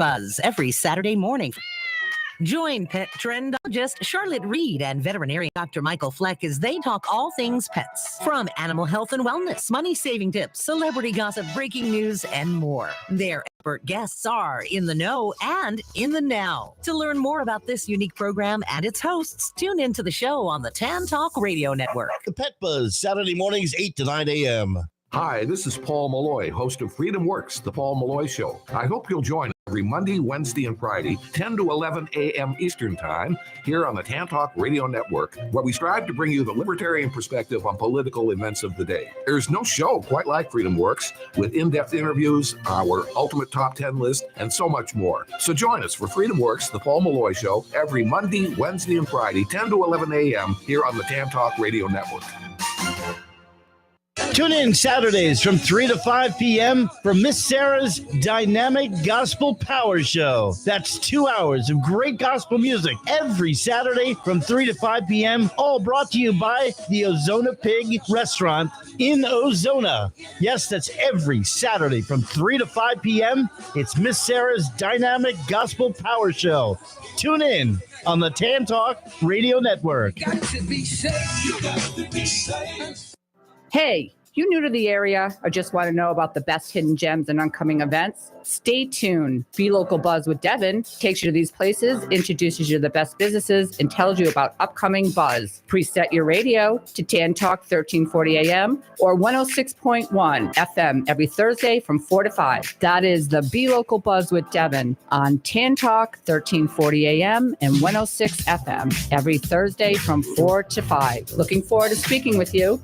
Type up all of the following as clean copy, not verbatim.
Buzz every Saturday morning. Join pet trendologist Charlotte Reed and veterinarian Dr. Michael Fleck as they talk all things pets. From animal health and wellness, money-saving tips, celebrity gossip, breaking news, and more. Their expert guests are in the know and in the now. To learn more about this unique program and its hosts, tune into the show on the Tan Talk Radio Network. The Pet Buzz, Saturday mornings, 8 to 9 a.m. Hi, this is Paul Malloy, host of Freedom Works, The Paul Malloy Show. I hope you'll join every Monday, Wednesday, and Friday, 10 to 11 a.m. Eastern Time, here on the Tan Talk Radio Network, where we strive to bring you the libertarian perspective on political events of the day. There's no show quite like Freedom Works, with in-depth interviews, our ultimate top 10 list, and so much more. So join us for Freedom Works, The Paul Malloy Show, every Monday, Wednesday, and Friday, 10 to 11 a.m. here on the Tan Talk Radio Network. Tune in Saturdays from 3 to 5 p.m. for Miss Sarah's Dynamic Gospel Power Show. That's 2 hours of great gospel music every Saturday from 3 to 5 p.m., all brought to you by the Ozona Pig Restaurant in Ozona. Yes, that's every Saturday from 3 to 5 p.m. It's Miss Sarah's Dynamic Gospel Power Show. Tune in on the Tan Talk Radio Network. Got to be safe. You got to be safe. Hey, you new to the area or just want to know about the best hidden gems and upcoming events? Stay tuned. Be Local Buzz with Devin takes you to these places, introduces you to the best businesses, and tells you about upcoming buzz. Preset your radio to Tan Talk 1340 AM or 106.1 FM every Thursday from 4 to 5. That is the Be Local Buzz with Devin on Tan Talk 1340 AM and 106 FM every Thursday from 4 to 5. Looking forward to speaking with you.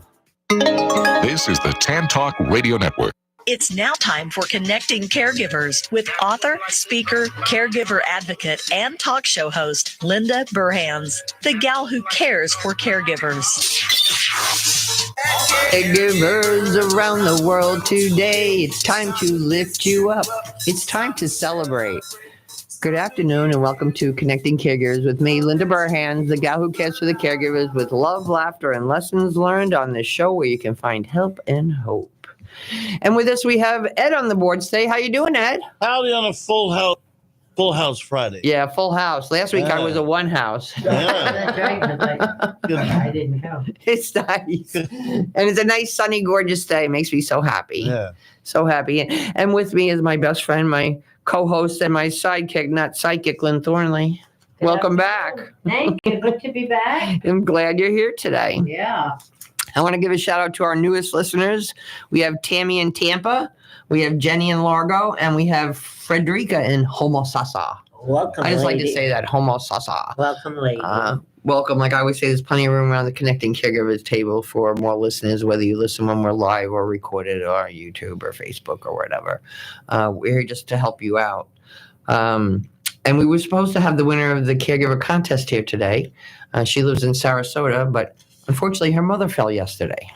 This is the Tan Talk Radio Network. It's now time for Connecting Caregivers with author, speaker, caregiver advocate, and talk show host, Linda Burhans, the gal who cares for caregivers. Caregivers around the world today, it's time to lift you up. It's time to celebrate. Good afternoon and welcome to Connecting Caregivers with me, Linda Burhans, the gal who cares for the caregivers with love, laughter, and lessons learned on this show where you can find help and hope. And with us, we have Ed on the board today. How you doing, Ed? Howdy on a full house Friday. Yeah, full house. Last week I was a one house. Yeah. That's right. I didn't go. It's nice. And it's a nice, sunny, gorgeous day. It makes me so happy. Yeah. So happy. And with me is my best friend, my co-host, and my sidekick, not psychic, Lynn Thornley. Welcome back. Thank you. Good to be back. I'm glad you're here today. Yeah. I want to give a shout out to our newest listeners. We have Tammy in Tampa, we have Jenny in Largo, and we have Frederica in Homosassa. Welcome, I just lady. like to say that, Homosassa. Welcome, lady. Welcome. Like I always say, there's plenty of room around the Connecting Caregivers table for more listeners, whether you listen when we're live or recorded or YouTube or Facebook or whatever. We're here just to help you out. And we were supposed to have the winner of the caregiver contest here today. She lives in Sarasota, but unfortunately her mother fell yesterday,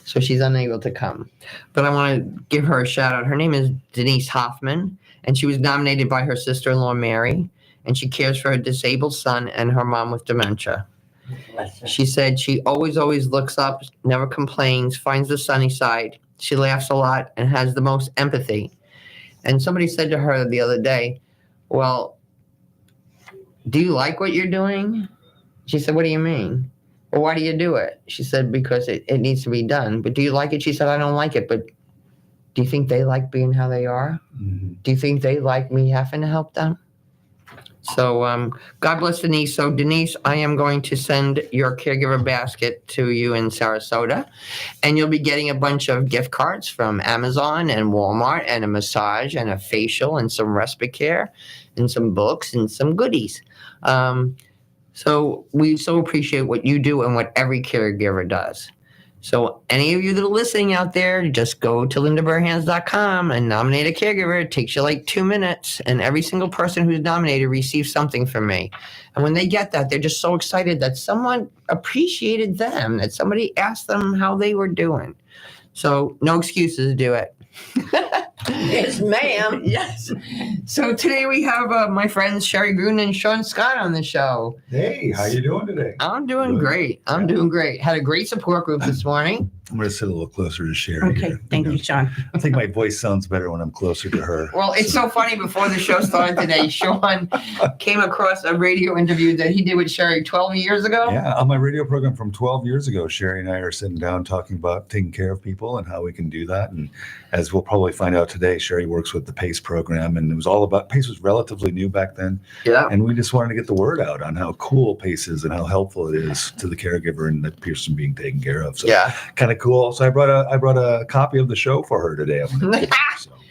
so she's unable to come. But I want to give her a shout out. Her name is Denise Hoffman, and she was nominated by her sister-in-law, Mary, and she cares for her disabled son and her mom with dementia. She said she always looks up, never complains, finds the sunny side. She laughs a lot and has the most empathy. And somebody said to her the other day, well, do you like what you're doing? She said, what do you mean? Well, why do you do it? She said, because it needs to be done. But do you like it? She said, I don't like it, but do you think they like being how they are? Mm-hmm. Do you think they like me having to help them? So God bless Denise. So Denise, I am going to send your caregiver basket to you in Sarasota, and you'll be getting a bunch of gift cards from Amazon and Walmart and a massage and a facial and some respite care and some books and some goodies. So we so appreciate what you do and what every caregiver does. So any of you that are listening out there, just go to lindaburhans.com and nominate a caregiver. It takes you like 2 minutes, and every single person who's nominated receives something from me. And when they get that, they're just so excited that someone appreciated them, that somebody asked them how they were doing. So no excuses, do it. Yes, ma'am. Yes. So today we have my friends Sheri, Gruden, and Sean Scott on the show. Hey, how you doing today? I'm doing great. I'm doing great. Had a great support group this morning. I'm going to sit a little closer to Sheri. Okay, here. thank you, Sean. I think my voice sounds better when I'm closer to her. Well, it's so funny. Before the show started today, Sean came across a radio interview that he did with Sheri 12 years ago. Yeah, on my radio program from 12 years ago, Sheri and I are sitting down talking about taking care of people and how we can do that. And as we'll probably find out today, Sheri works with the PACE program, and it was all about PACE was relatively new back then. Yeah. And we just wanted to get the word out on how cool PACE is and how helpful it is to the caregiver and the person being taken care of. So Yeah. kind of cool. So I brought a copy of the show for her today. So.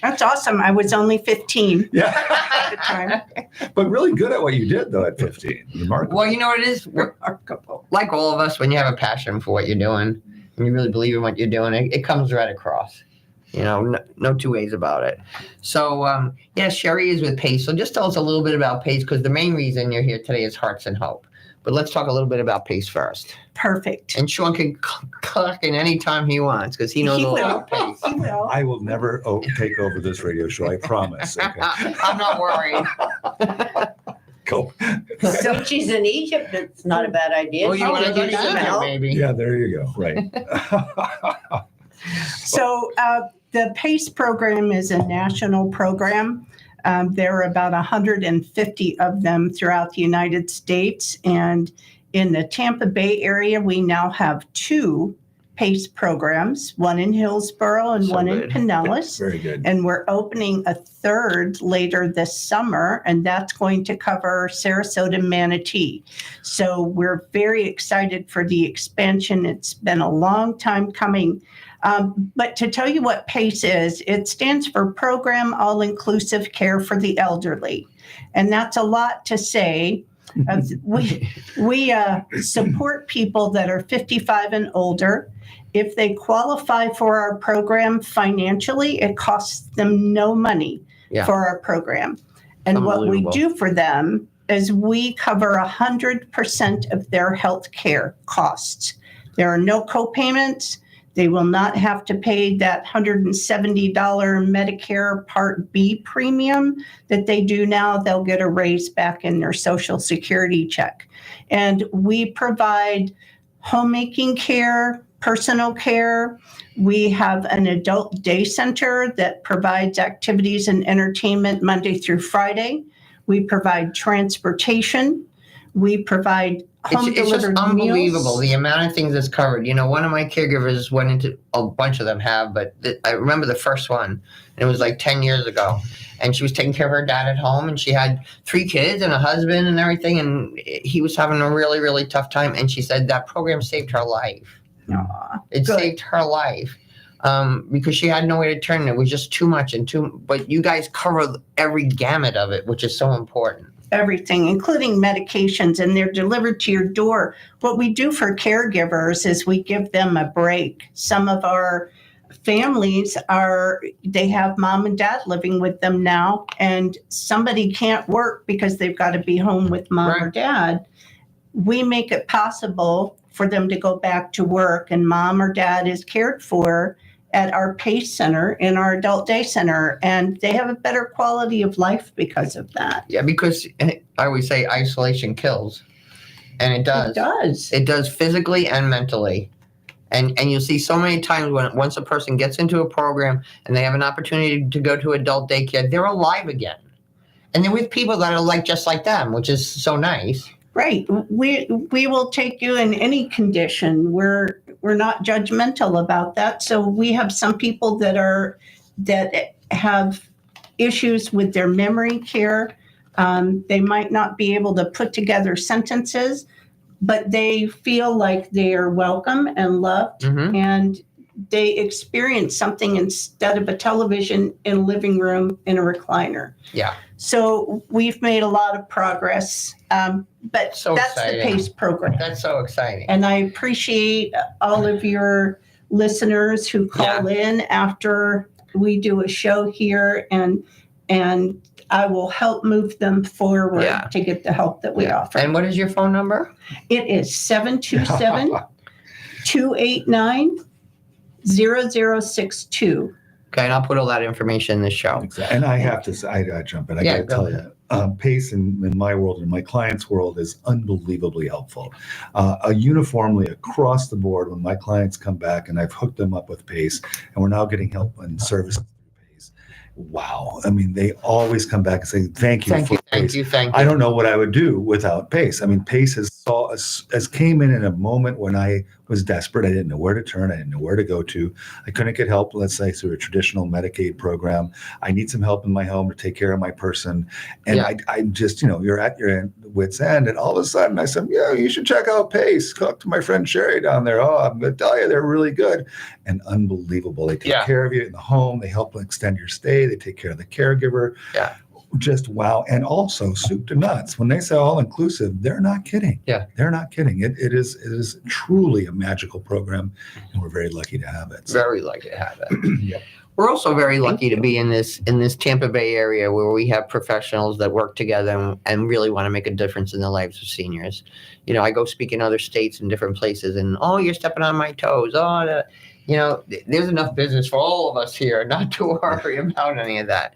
That's awesome. I was only 15 Yeah. at the time. But really good at what you did, though, at 15. Remarkable. Well, you know what it is? Like all of us, when you have a passion for what you're doing and you really believe in what you're doing, it comes right across. You know, no two ways about it. So, Sheri is with PACE. So just tell us a little bit about PACE, because the main reason you're here today is Hearts and Hope. But let's talk a little bit about PACE first. Perfect. And Sean can clock in any time he wants, because he knows a lot about PACE. He will. I will never take over this radio show. I promise. Okay. I'm not worried. Go. So she's in Egypt. It's not a bad idea. Well, you want to do that, maybe? Yeah, there you go. Right. So the PACE program is a national program. There are about 150 of them throughout the United States. And in the Tampa Bay area, we now have 2 PACE programs, one in Hillsborough and one in Pinellas. Very good. And we're opening a 3rd later this summer, and that's going to cover Sarasota and Manatee. So we're very excited for the expansion. It's been a long time coming. But to tell you what PACE is, it stands for Program All-Inclusive Care for the Elderly. And that's a lot to say. We support people that are 55 and older. If they qualify for our program financially, it costs them no money for our program. And what we do for them is we cover 100% of their health care costs. There are no co-payments. They will not have to pay that $170 Medicare Part B premium that they do now. They'll get a raise back in their Social Security check. And we provide homemaking care, personal care. We have an adult day center that provides activities and entertainment Monday through Friday. We provide transportation. We provide home It's just delivered unbelievable meals. the amount of things that's covered. You know, one of my caregivers went into, a bunch of them have, but I remember the first one, and it was like 10 years ago. And she was taking care of her dad at home, and she had 3 kids and a husband and everything, and he was having a really, really tough time. And she said that program saved her life. It saved her life. Because she had nowhere to turn. It was just too much but you guys cover every gamut of it, which is so important. Everything, including medications, and they're delivered to your door. What we do for caregivers is we give them a break. Some of our families they have mom and dad living with them now, and somebody can't work because they've got to be home with mom or dad. We make it possible for them to go back to work, and mom or dad is cared for at our PACE center in our adult day center, and they have a better quality of life because of that. Yeah, because I always say isolation kills, and it does. It does. It does physically and mentally. And you'll see so many times once a person gets into a program and they have an opportunity to go to adult daycare, they're alive again. And they're with people that are just like them, which is so nice. Right. We will take you in any condition. We're not judgmental about that. So we have some people that have issues with their memory care. They might not be able to put together sentences, but they feel like they are welcome and loved, and they experience something instead of a television in a living room in a recliner. Yeah. So we've made a lot of progress, but So that's exciting. the PACE program. That's so exciting. And I appreciate all of your listeners who call in after we do a show here, and I will help move them forward to get the help that we offer. And what is your phone number? It is 727-289-0062. Okay, and I'll put all that information in the show. Exactly. And I have to say, I jump in. I got to tell you, PACE in my world, in my client's world, is unbelievably helpful. Uniformly across the board, when my clients come back and I've hooked them up with PACE, and we're now getting help and service through PACE. Wow. I mean, they always come back and say, thank you for PACE. Thank you. I don't know what I would do without PACE. I mean, PACE has came in a moment when I was desperate. I didn't know where to turn. I didn't know where to go to. I couldn't get help, let's say, through a traditional Medicaid program. I need some help in my home to take care of my person. And I just, you're at your wit's end. And all of a sudden I said, yeah, you should check out PACE. Talk to my friend Sheri down there. Oh, I'm going to tell you, they're really good and unbelievable. They take care of you in the home. They help extend your stay. They take care of the caregiver. Yeah. Just wow. And also soup to nuts. When they say all inclusive, they're not kidding. Yeah. They're not kidding. It is truly a magical program, and we're very lucky to have it. Very lucky to have it. Yep. We're also very lucky to be in this Tampa Bay area where we have professionals that work together and really want to make a difference in the lives of seniors. I go speak in other states and different places, and you're stepping on my toes. There's enough business for all of us here, not to worry about any of that.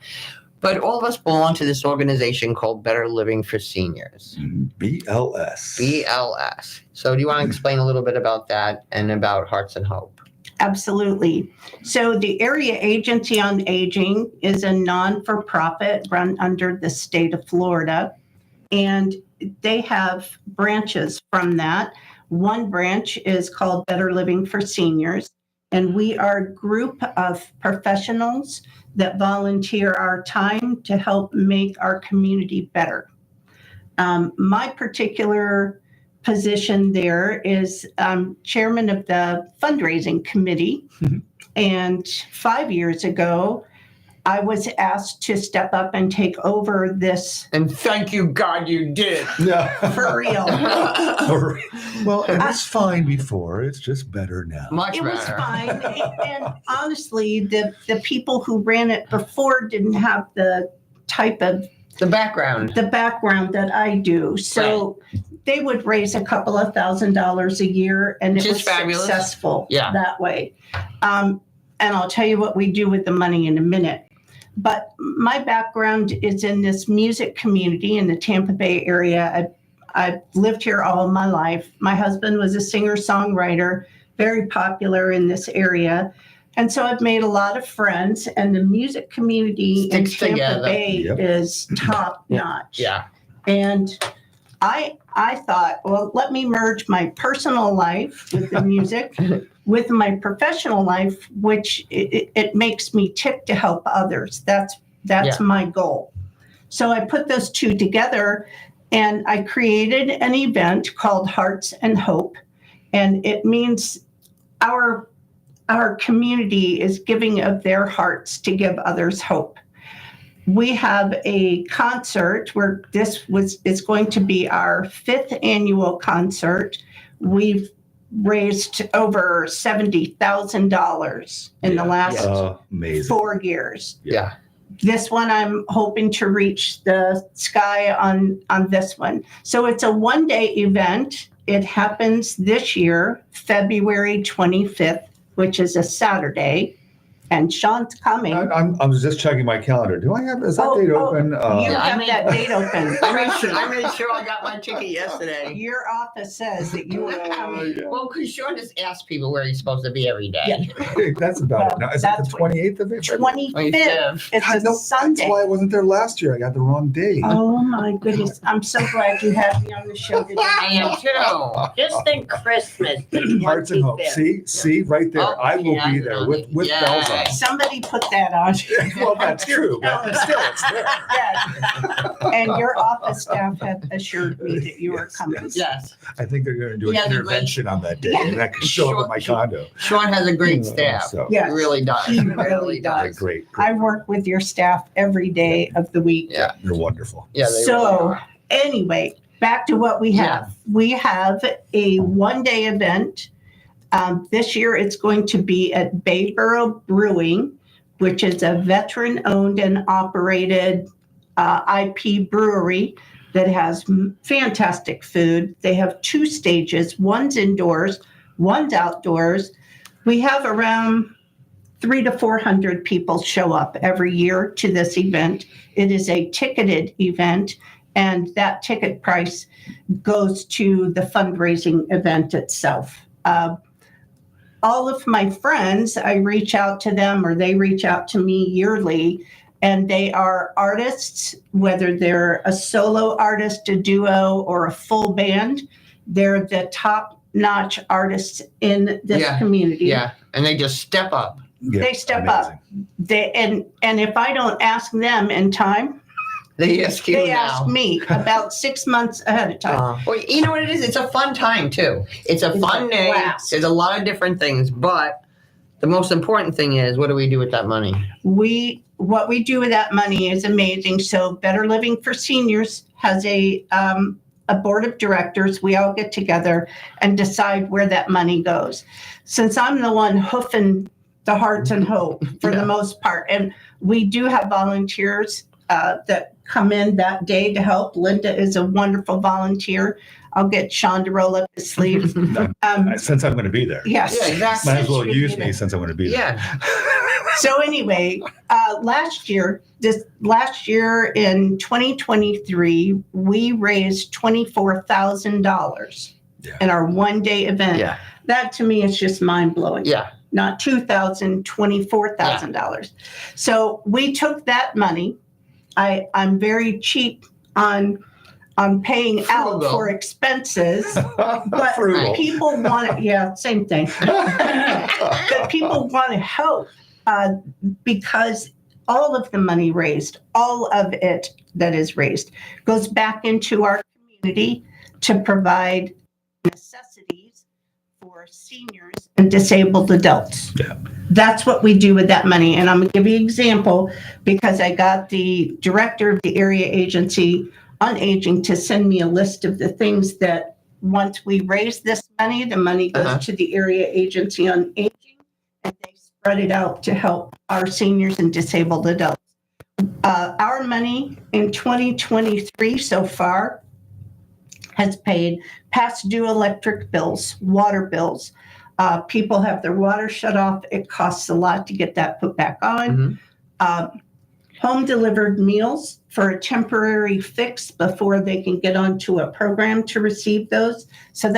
But all of us belong to this organization called Better Living for Seniors. BLS. BLS. So do you want to explain a little bit about that and about Hearts and Hope? Absolutely. So the Area Agency on Aging is a non-for-profit run under the state of Florida, and they have branches from that. One branch is called Better Living for Seniors, and we are a group of professionals that volunteer our time to help make our community better. My particular position there is chairman of the fundraising committee. Mm-hmm. And 5 years ago, I was asked to step up and take over this. And thank you, God, you did. For real. Well, it was fine before. It's just better now. Much It better. was fine. And honestly, the people who ran it before didn't have the type of the background that I do. So they would raise a couple of $1,000s a year, and it was fabulous. Successful that way. And I'll tell you what we do with the money in a minute. But my background is in this music community in the Tampa Bay area. I've lived here all my life. My husband was a singer-songwriter, very popular in this area. And so I've made a lot of friends, and the music community in Tampa Bay is top notch. Yeah. And I thought, well, let me merge my personal life with the music with my professional life, which it makes me tick to help others. That's my goal. So I put those two together, and I created an event called Hearts and Hope. And it means our community is giving of their hearts to give others hope. We have a concert where is going to be our 5th annual concert. We've raised over $70,000 in the last 4 years. Yeah. This one, I'm hoping to reach the sky on this one. So it's a one-day event. It happens this year, February 25th, which is a Saturday. And Sean's coming. I was just checking my calendar. Is that date open? You have that date open. I made sure I got my ticket yesterday. Your office says that you are coming. Well, because Sean just asks people where he's supposed to be every day. Yeah. That's about it. Now, is that the 28th of April? 25th. It's a Sunday. That's why I wasn't there last year. I got the wrong date. Oh, my goodness. I'm so glad you had me on the show today. I am too. Just think Christmas. Hearts and Hope. See, right there. Oh, I will be there with bells on. Somebody put that on. Well, that's true, but still, it's there. Yes. And your office staff had assured me that you were coming. Yes. I think they're going to do an intervention on that day, and I can show up at my condo. Sean has a great staff. So. Yes. He really does. He really does. Great. I work with your staff every day of the week. Yeah. You're wonderful. Yeah. So anyway, back to what we have. Yeah. We have a one-day event. This year, it's going to be at Bayboro Brewing, which is a veteran-owned and operated IP brewery that has fantastic food. They have 2 stages. One's indoors, one's outdoors. We have around 300 to 400 people show up every year to this event. It is a ticketed event, and that ticket price goes to the fundraising event itself. All of my friends, I reach out to them or they reach out to me yearly, and they are artists, whether they're a solo artist, a duo, or a full band. They're the top-notch artists in this community. Yeah, and they just step up. They step up. And if I don't ask them in time, they ask you. They ask me about 6 months ahead of time. Well, you know what it is? It's a fun time too. It's a fun day. Blast. There's a lot of different things, but the most important thing is, what do we do with that money? What we do with that money is amazing. So Better Living for Seniors has a board of directors. We all get together and decide where that money goes. Since I'm the one hoofing the hearts and hope for the most part, and we do have volunteers that come in that day to help. Linda is a wonderful volunteer. I'll get Sean to roll up his sleeves. Since I'm going to be there. Yes. Yeah, exactly. Might as well use me since I'm going to be there. Yeah. So anyway, last year in 2023, we raised $24,000 in our one-day event. Yeah. That to me is just mind-blowing. Yeah. Not $2,000, $24,000. So we took that money. I'm very cheap on paying out for expenses, but people want it. Yeah, same thing. But people want to help because all of the money raised, all of it that is raised, goes back into our community to provide necessities for seniors and disabled adults. Yeah. That's what we do with that money. And I'm going to give you an example because I got the director of the area agency on aging to send me a list of the things that once we raise this money, the money goes to the area agency on aging, and they spread it out to help our seniors and disabled adults. Our money in 2023 so far has paid past due electric bills, water bills. People have their water shut off. It costs a lot to get that put back on. Home delivered meals for a temporary fix before they can get onto a program to receive those. So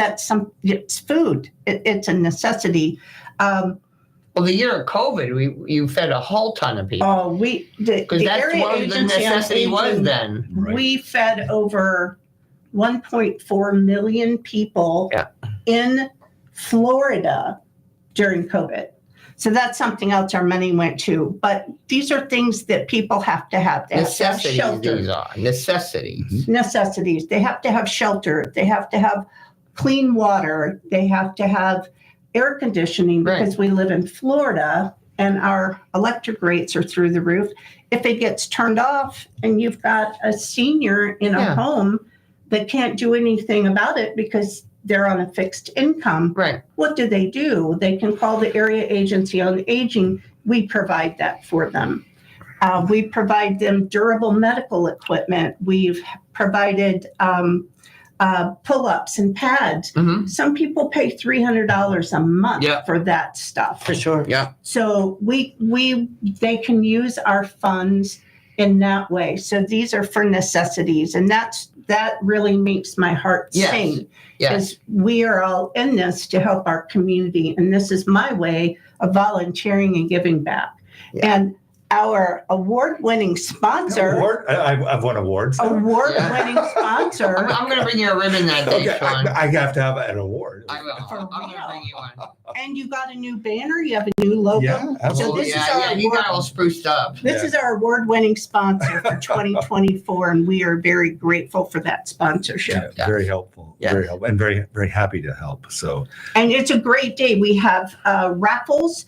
it's food. It's a necessity. Well, the year of COVID, you fed a whole ton of people. Oh, because that's what the necessity was then. We fed over 1.4 million people in Florida during COVID. So that's something else our money went to. But these are things that people have to have. They have to have shelter. These are necessities. Necessities. They have to have shelter. They have to have clean water. They have to have air conditioning because we live in Florida and our electric rates are through the roof. If it gets turned off and you've got a senior in a home that can't do anything about it because they're on a fixed income. Right. What do? They can call the area agency on aging. We provide that for them. We provide them durable medical equipment. We've provided pull-ups and pads. Some people pay $300 a month for that stuff. For sure. Yeah. So they can use our funds in that way. So these are for necessities, and that really makes my heart sing. Because we are all in this to help our community, and this is my way of volunteering and giving back. And our award-winning sponsor. I've won awards. Award-winning sponsor. I'm going to bring you a ribbon that day, Sean. I have to have an award. I will. I'm going to bring you one. And you got a new banner. You have a new logo. Yeah, absolutely. So you got all spruced up. This is our award-winning sponsor for 2024, and we are very grateful for that sponsorship. Yeah, very helpful. Very helpful, and very, very happy to help. So, and it's a great day. We have raffles.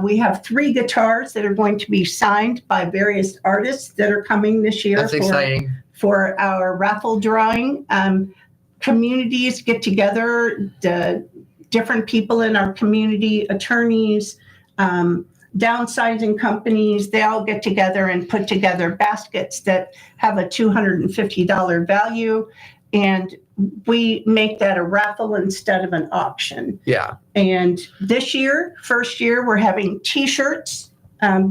We have 3 guitars that are going to be signed by various artists that are coming this year. That's exciting. For our raffle drawing. Communities get together, the different people in our community, attorneys, downsizing companies, they all get together and put together baskets that have a $250 value. And we make that a raffle instead of an auction. Yeah. And this year, first year, we're having T-shirts.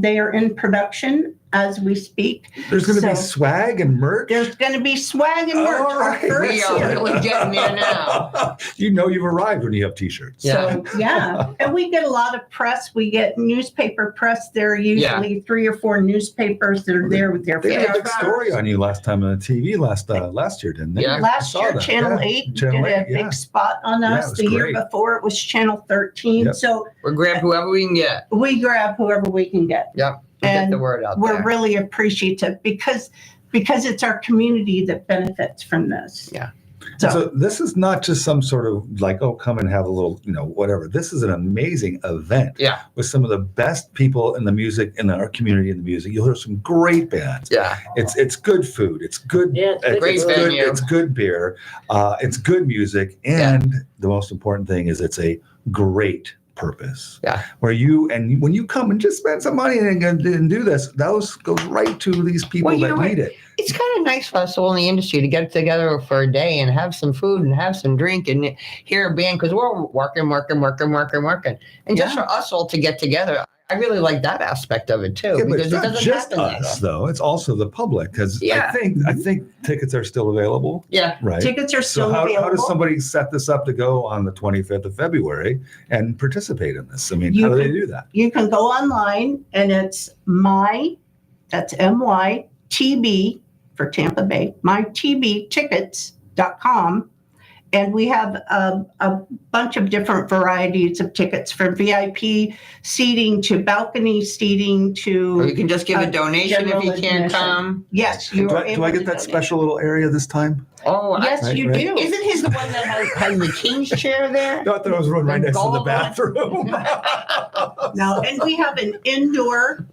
They are in production as we speak. There's going to be swag and merch. There's going to be swag and merch. All right. We are really getting there now. You know you've arrived when you have T-shirts. So, yeah. And we get a lot of press. We get newspaper press. There are usually 3 or 4 newspapers that are there with their They did a big photographs. story on you last time on the TV last year, didn't they? Yeah. Last I saw year, that. Channel Yeah. 8 Channel did a 8, yeah. big spot on Yeah, it us. was The year great. before, it was Channel 13. Yep. So We'll grab whoever we can get. we grab whoever we can get. Yep. Get And the word out we're there. really appreciative because it's our community that benefits from this. Yeah. So this is not just some sort of like, oh, come and have a little, whatever. This is an amazing event. Yeah. With some of the best people in the music, in our community in the music. You'll hear some great bands. Yeah. It's good food. It's good. Yeah, it's great it's venue. It's good beer. It's good music. And the most important thing is it's a great purpose. Yeah. Where when you come and just spend some money and do this, those goes right to these people that need it. It's kind of nice for us all in the industry to get together for a day and have some food and have some drink and hear a band because we're working. And just for us all to get together, I really like that aspect of it too. Yeah, but because it's it not doesn't just happen us, though. It's also the public because Yeah. I think tickets are still available. Yeah. Right. Tickets are still How available. does somebody set this up to go on the 25th of February and participate in this? I mean, You how do they can- do that? You can go online and it's that's MYTB for Tampa Bay, mytbtickets.com. And we have a bunch of different varieties of tickets from VIP seating to balcony seating to. Or you can just give a donation if general you can't admission. come. Yes, Do you are I able get to that donate. special little area this time? Oh, Yes, Right, you right. do. Isn't his the one that has the king's chair there? No, I thought it was right next to the Gold? bathroom. No, and we have an indoor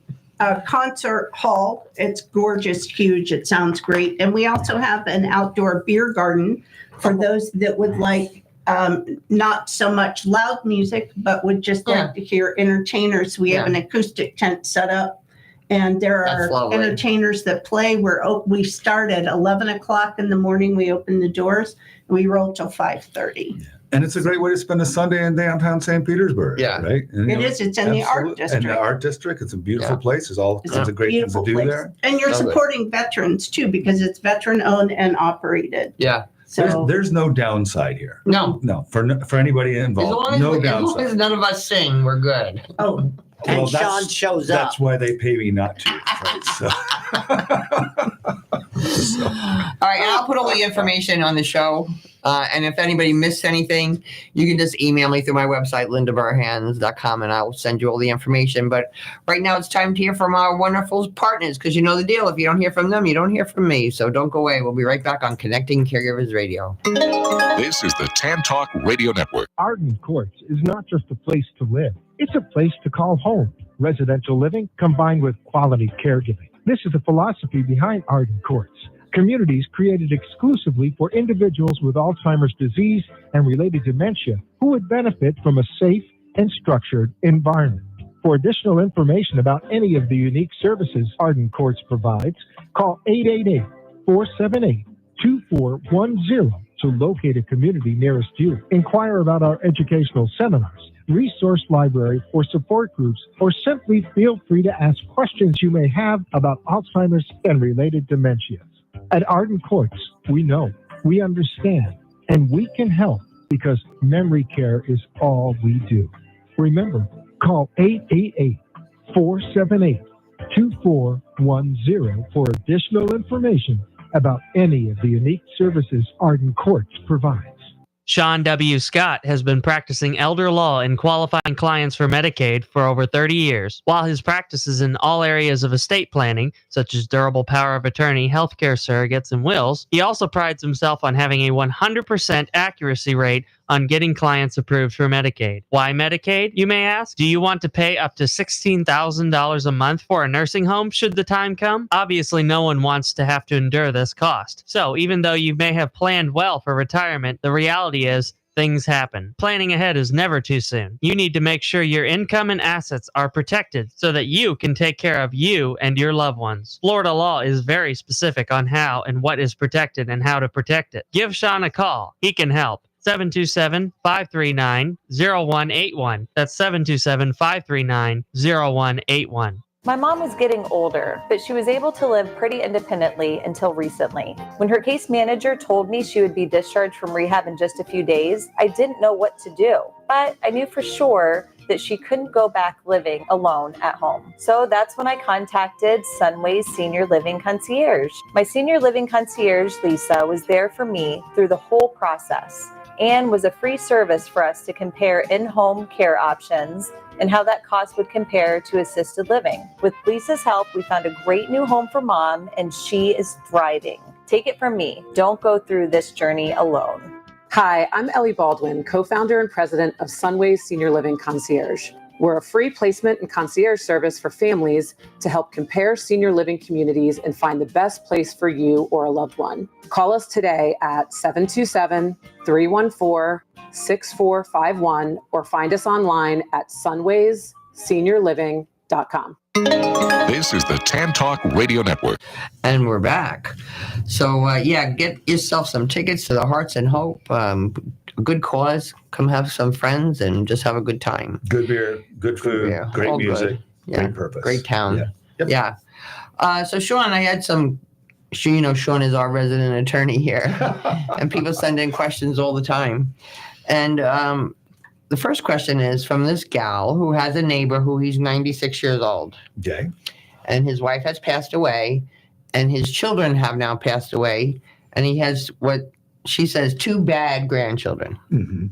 concert hall. It's gorgeous, huge. It sounds great. And we also have an outdoor beer garden for those that would like not so much loud music, but would just like to hear entertainers. We have an acoustic tent set up. And there That's are lovely. entertainers that play. We start at 11 o'clock in the morning. We open the doors. And we roll till 5:30. And it's a great way to spend a Sunday in downtown St. Petersburg. Yeah. Right? And, It is. It's in the art absolutely. And the district. art district. It's a beautiful Yeah. place. There's all It's kinds a of great things to beautiful do place. there. And you're Love it. supporting veterans too, because it's veteran owned and operated. Yeah. So There's no downside here. No. No, for anybody As long involved, as, no as long downside. as none of us sing, we're good. oh, And Well, Sean shows up. That's why they pay me not to. Right? So. All right, and I'll put all the information on the show. And if anybody missed anything, you can just email me through my website, lindaburhans.com, and I'll send you all the information. But right now it's time to hear from our wonderful partners because you know the deal. If you don't hear from them, you don't hear from me. So don't go away. We'll be right back on Connecting Caregivers Radio. This is the Tan Talk Radio Network. Arden Courts is not just a place to live. It's a place to call home. Residential living combined with quality caregiving. This is the philosophy behind Arden Courts. Communities created exclusively for individuals with Alzheimer's disease and related dementia who would benefit from a safe and structured environment. For additional information about any of the unique services Arden Courts provides, call 888-478-2410 to locate a community nearest you. Inquire about our educational seminars, resource library, or support groups, or simply feel free to ask questions you may have about Alzheimer's and related dementias. At Arden Courts, we know, we understand, and we can help because memory care is all we do. Remember, call 888-478-2410 for additional information about any of the unique services Arden Courts provides. Sean W. Scott has been practicing elder law and qualifying clients for Medicaid for over 30 years. While his practice is in all areas of estate planning, such as durable power of attorney, healthcare surrogates, and wills, he also prides himself on having a 100% accuracy rate on getting clients approved for Medicaid. Why Medicaid, you may ask? Do you want to pay up to $16,000 a month for a nursing home should the time come? Obviously, no one wants to have to endure this cost. So even though you may have planned well for retirement, the reality is things happen. Planning ahead is never too soon. You need to make sure your income and assets are protected so that you can take care of you and your loved ones. Florida law is very specific on how and what is protected and how to protect it. Give Sean a call. He can help. 727-539-0181. That's 727-539-0181. My mom was getting older, but she was able to live pretty independently until recently. When her case manager told me she would be discharged from rehab in just a few days, I didn't know what to do. But I knew for sure that she couldn't go back living alone at home. So that's when I contacted Sunway's Senior Living Concierge. My Senior Living Concierge, Lisa, was there for me through the whole process and was a free service for us to compare in-home care options and how that cost would compare to assisted living. With Lisa's help, we found a great new home for Mom, and she is thriving. Take it from me, don't go through this journey alone. Hi, I'm Ellie Baldwin, co-founder and president of Sunway's Senior Living Concierge. We're a free placement and concierge service for families to help compare senior living communities and find the best place for you or a loved one. Call us today at 727-314-6451 or find us online at sunwayseniorliving.com. This is the Tan Talk Radio Network. And we're back. So, get yourself some tickets to the Hearts and Hope. A good cause. Come have some friends and just have a good time. Good beer, good food, great all music, good. Yeah. great purpose. Great town. Yeah. Yep. Yeah. So, Sean, I had some... Sean is our resident attorney here. And people send in questions all the time. And the first question is from this gal who has a neighbor who he's 96 years old. Okay. And his wife has passed away, and his children have now passed away, and he has what she says 2 bad grandchildren. Mm-hmm.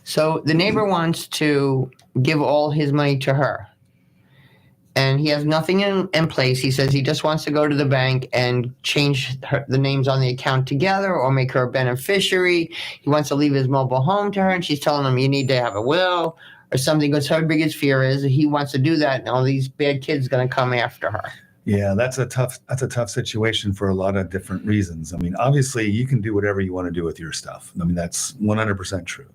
So the neighbor wants to give all his money to her. And he has nothing in place. He says he just wants to go to the bank and change the names on the account together or make her a beneficiary. He wants to leave his mobile home to her, and she's telling him you need to have a will or something. Because her biggest fear is he wants to do that, and all these bad kids are going to come after her. Yeah, that's a tough situation for a lot of different reasons. I mean, obviously, you can do whatever you want to do with your stuff. I mean, that's 100% true.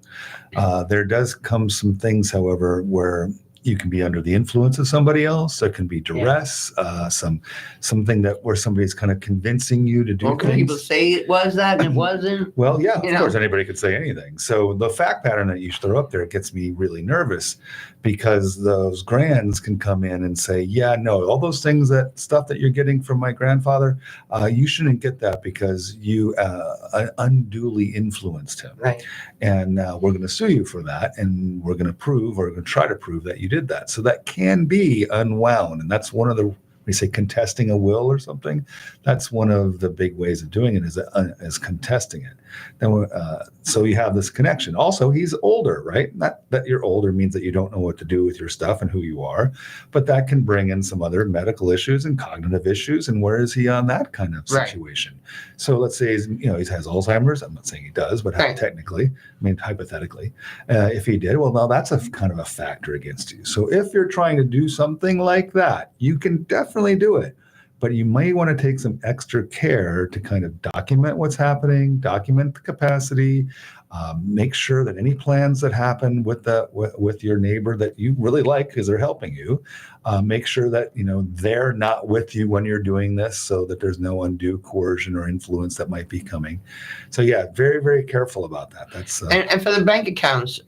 There does come some things, however, where you can be under the influence of somebody else. There can be duress, something that where somebody's kind of convincing you to do things. People say it was that and it wasn't. Well, yeah, of course, anybody could say anything. So the fact pattern that you throw up there gets me really nervous because those grands can come in and say, yeah, no, all those things, that stuff that you're getting from my grandfather, you shouldn't get that because you unduly influenced him. Right. And we're going to sue you for that. And we're going to prove, or we're going to try to prove that you did that. So that can be unwound. And that's one of the, we say contesting a will or something. That's one of the big ways of doing it is contesting it. Then, so you have this connection. Also, he's older, right? Not that you're older means that you don't know what to do with your stuff and who you are, but that can bring in some other medical issues and cognitive issues. And where is he on that kind of situation? Right. So let's say he has Alzheimer's. I'm not saying he does, but technically, I mean, hypothetically, if he did, well, now that's a kind of a factor against you. So if you're trying to do something like that, you can definitely do it. But you may want to take some extra care to kind of document what's happening, document the capacity, make sure that any plans that happen with your neighbor that you really like because they're helping you, make sure that they're not with you when you're doing this, so that there's no undue coercion or influence that might be coming. So yeah, very, very careful about that. That's and for the bank accounts.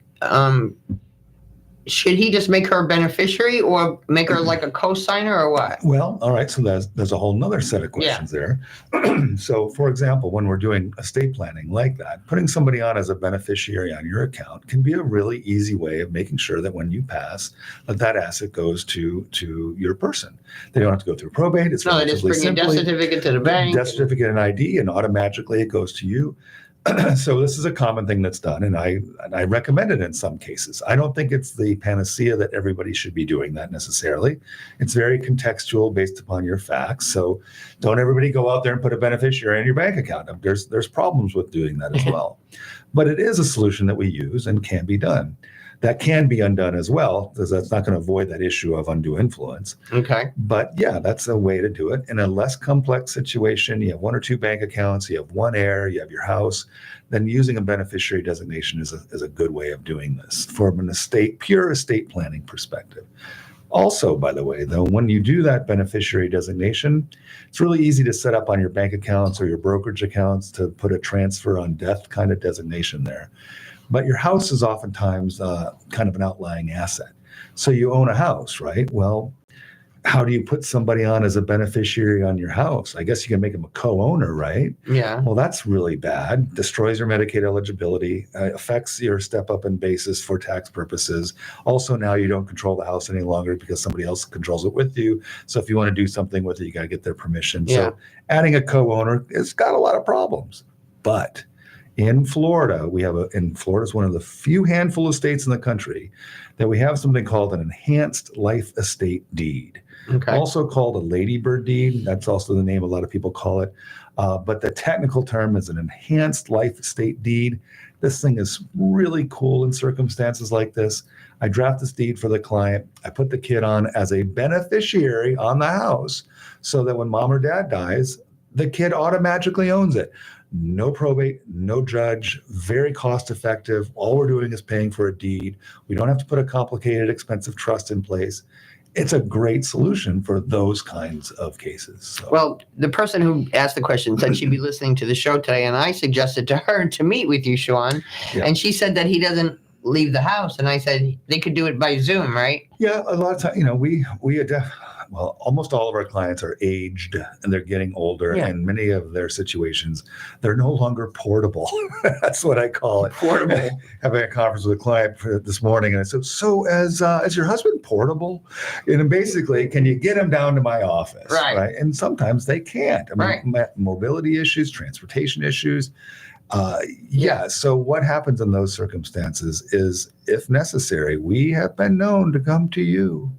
Should he just make her a beneficiary or make her like a co-signer or what? Well, all right. So there's a whole nother set of questions there. So for example, when we're doing estate planning like that, putting somebody on as a beneficiary on your account can be a really easy way of making sure that when you pass, that asset goes to your person. They don't have to go through probate. It's they just bring a death certificate to the bank. Death certificate and ID, and automatically it goes to you. So this is a common thing that's done, and I recommend it in some cases. I don't think it's the panacea that everybody should be doing that necessarily. It's very contextual based upon your facts. So don't everybody go out there and put a beneficiary in your bank account. There's problems with doing that as well. But it is a solution that we use and can be done. That can be undone as well, because that's not going to avoid that issue of undue influence. Okay. But yeah, that's a way to do it. In a less complex situation, you have 1 or 2 bank accounts, you have 1 heir, you have your house, then using a beneficiary designation is a good way of doing this from an pure estate planning perspective. Also, by the way, though, when you do that beneficiary designation, it's really easy to set up on your bank accounts or your brokerage accounts to put a transfer on death kind of designation there. But your house is oftentimes kind of an outlying asset. So you own a house, right? Well, how do you put somebody on as a beneficiary on your house? I guess you can make them a co-owner, right? Yeah. Well, that's really bad. Destroys your Medicaid eligibility, affects your step-up in basis for tax purposes. Also, now you don't control the house any longer because somebody else controls it with you. So if you want to do something with it, you got to get their permission. Yeah. So adding a co-owner, it's got a lot of problems. But in Florida, Florida is one of the few handful of states in the country that we have something called an enhanced life estate deed. Okay. Also called a ladybird deed. That's also the name a lot of people call it. But the technical term is an enhanced life estate deed. This thing is really cool in circumstances like this. I draft this deed for the client. I put the kid on as a beneficiary on the house so that when mom or dad dies, the kid automatically owns it. No probate, no judge, very cost effective. All we're doing is paying for a deed. We don't have to put a complicated, expensive trust in place. It's a great solution for those kinds of cases. So. Well, the person who asked the question said she'd be listening to the show today, and I suggested to her to meet with you, Sean. Yeah. And she said that he doesn't leave the house, and I said they could do it by Zoom, right? Yeah, a lot of times, almost all of our clients are aged and they're getting older, and many of their situations, they're no longer portable. That's what I call it. Portable. Having a conference with a client this morning, and I said, "So, is your husband portable?" And basically, can you get him down to my office? Right. And sometimes they can't. I mean, mobility issues, transportation issues. So what happens in those circumstances is, if necessary, we have been known to come to you.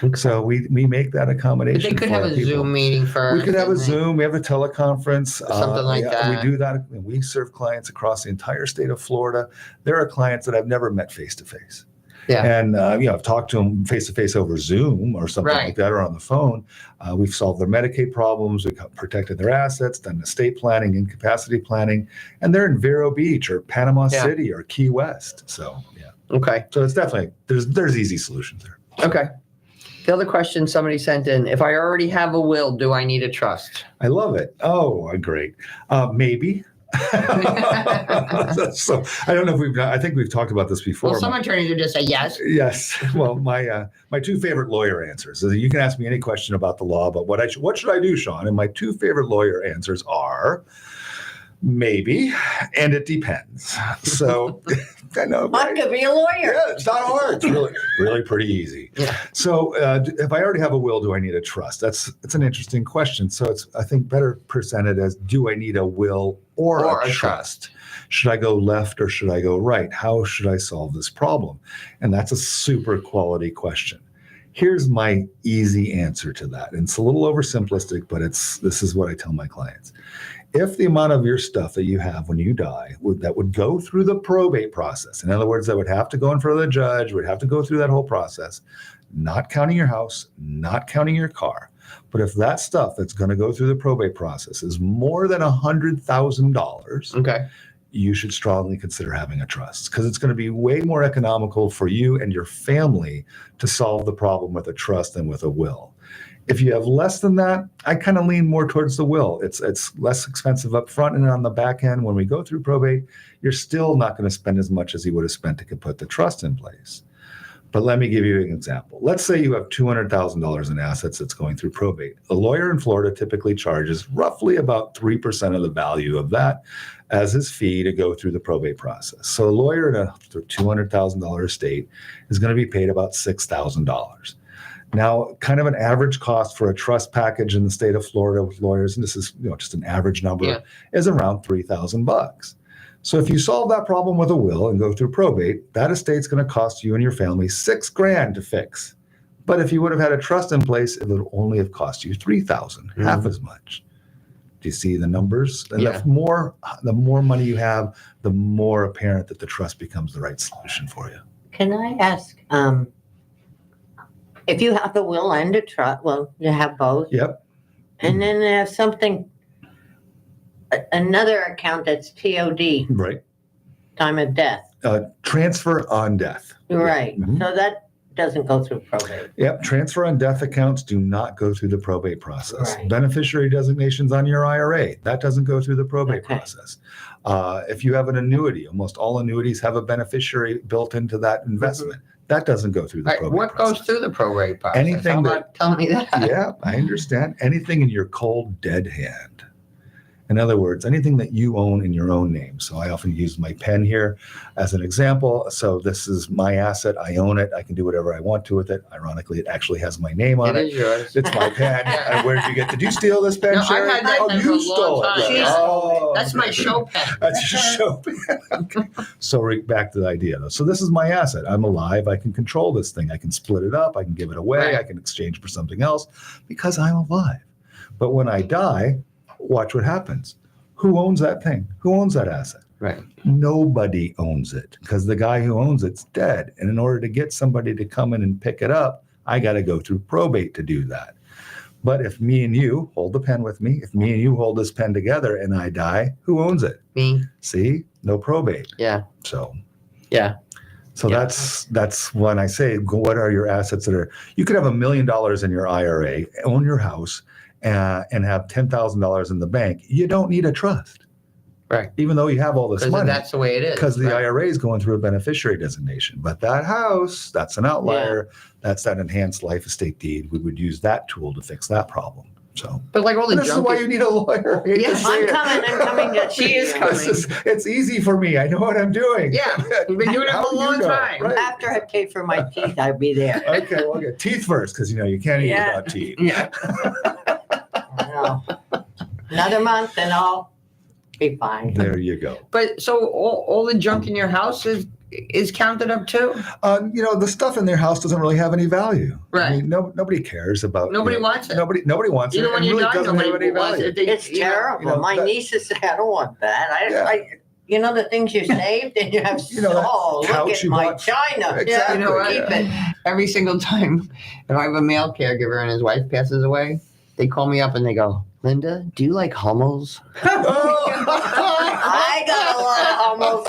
Okay. So we make that accommodation. But they could have a people. Zoom meeting first. We could have a Zoom. We have a teleconference. Something like that. We do that. We serve clients across the entire state of Florida. There are clients that I've never met face to face. Yeah. And, I've talked to them face to face over Zoom or something like that, or on the phone. We've solved their Medicaid problems. We've protected their assets, done estate planning, incapacity planning, and they're in Vero Beach or Panama City or Key West. So, yeah. Okay. So it's definitely, there's easy solutions there. Okay. The other question somebody sent in, if I already have a will, do I need a trust? I love it. Oh, great. Maybe. So I don't know if I think we've talked about this before. Well, some attorneys would just say yes. Yes. Well, my 2 favorite lawyer answers. So you can ask me any question about the law, but what should I do, Sean? And my 2 favorite lawyer answers are maybe, and it depends. So I know. I could be a lawyer. Yeah, it's not hard. It's really pretty easy. Yeah. So if I already have a will, do I need a trust? It's an interesting question. So it's, I think, better presented as, do I need a will or a trust? Should I go left or should I go right? How should I solve this problem? And that's a super quality question. Here's my easy answer to that. And it's a little oversimplistic, but this is what I tell my clients. If the amount of your stuff that you have when you die that would go through the probate process, in other words, that would have to go in front of the judge, would have to go through that whole process, not counting your house, not counting your car, but if that stuff that's going to go through the probate process is more than $100,000, okay, you should strongly consider having a trust, because it's going to be way more economical for you and your family to solve the problem with a trust than with a will. If you have less than that, I kind of lean more towards the will. It's less expensive up front, and on the back end, when we go through probate, you're still not going to spend as much as you would have spent to put the trust in place. But let me give you an example. Let's say you have $200,000 in assets that's going through probate. A lawyer in Florida typically charges roughly about 3% of the value of that as his fee to go through the probate process. So a lawyer in a $200,000 estate is going to be paid about $6,000. Now, kind of an average cost for a trust package in the state of Florida with lawyers, and this is just an average number, is around $3,000. So if you solve that problem with a will and go through probate, that estate's going to cost you and your family $6,000 to fix. But if you would have had a trust in place, it would only have cost you $3,000, half as much. Do you see the numbers? And the more money you have, the more apparent that the trust becomes the right solution for you. Can I ask, if you have a will and a trust, well, you have both. Yep. And then there's something, another account that's TOD, Right. time of death. Transfer on death. Right. Mhm. So that doesn't go through probate. Yep. Transfer on death accounts do not go through the probate process. Right. Beneficiary designations on your IRA, that doesn't go through the probate process. If you have an annuity, almost all annuities have a beneficiary built into that investment. That doesn't go through the Right, probate what process. goes through the probate process? Anything How that- about telling me that? Yeah, I understand. Anything in your cold dead hand. In other words, anything that you own in your own name. So I often use my pen here as an example. So this is my asset. I own it. I can do whatever I want to with it. Ironically, it actually has my name on it. It is yours. It's my pen. And where did you get? Did you steal this pen, No, Sheri? I've had that pen for a you long stole time. it. She's- Oh, That's my okay. show pen. That's your show pen. Okay. So back to the idea though. So this is my asset. I'm alive. I can control this thing. I can split it up. I can give it away. Right. I can exchange for something else because I'm alive. But when I die, watch what happens. Who owns that thing? Who owns that asset? Right. Nobody owns it because the guy who owns it's dead. And in order to get somebody to come in and pick it up, I got to go through probate to do that. But if me and you hold the pen with me, if me and you hold this pen together and I die, who owns it? Me. See, no probate. Yeah. So Yeah. So that's when I say, what are your assets that are? You could have $1 million in your IRA, own your house, and have $10,000 in the bank. You don't need a trust, right? Even though you have all this Because money, that's the way it is. because the right? IRA is going through a beneficiary designation. But that house, that's an outlier. That's that enhanced life estate deed. We would use that tool to fix that problem. So, But like all the this is junk why you need a lawyer. I hate to Yes. say I'm it. coming to She is coming. It's easy for me. I know what I'm doing. Yeah, you've been doing it How for a do you long know? time. Right. After I pay for my teeth, I'll be there. Okay, well, okay. Teeth first, because you can't eat Yeah. without teeth. Yeah. I know. Another month and I'll be fine. There you go. But so all the junk in your house is counted up too? The stuff in their house doesn't really have any value. Right. I mean, nobody cares about. Nobody wants it. Nobody wants Even it. when It you really die, doesn't have nobody any wants value. it. They- It's terrible. My that- nieces say, I don't want that. Yeah. You know the things you saved and you have, that look couch at you my bought. china. Exactly. You know what? Keep it. Every single time, if I have a male caregiver and his wife passes away, they call me up and they go, Linda, do you like Hummels? I got a lot of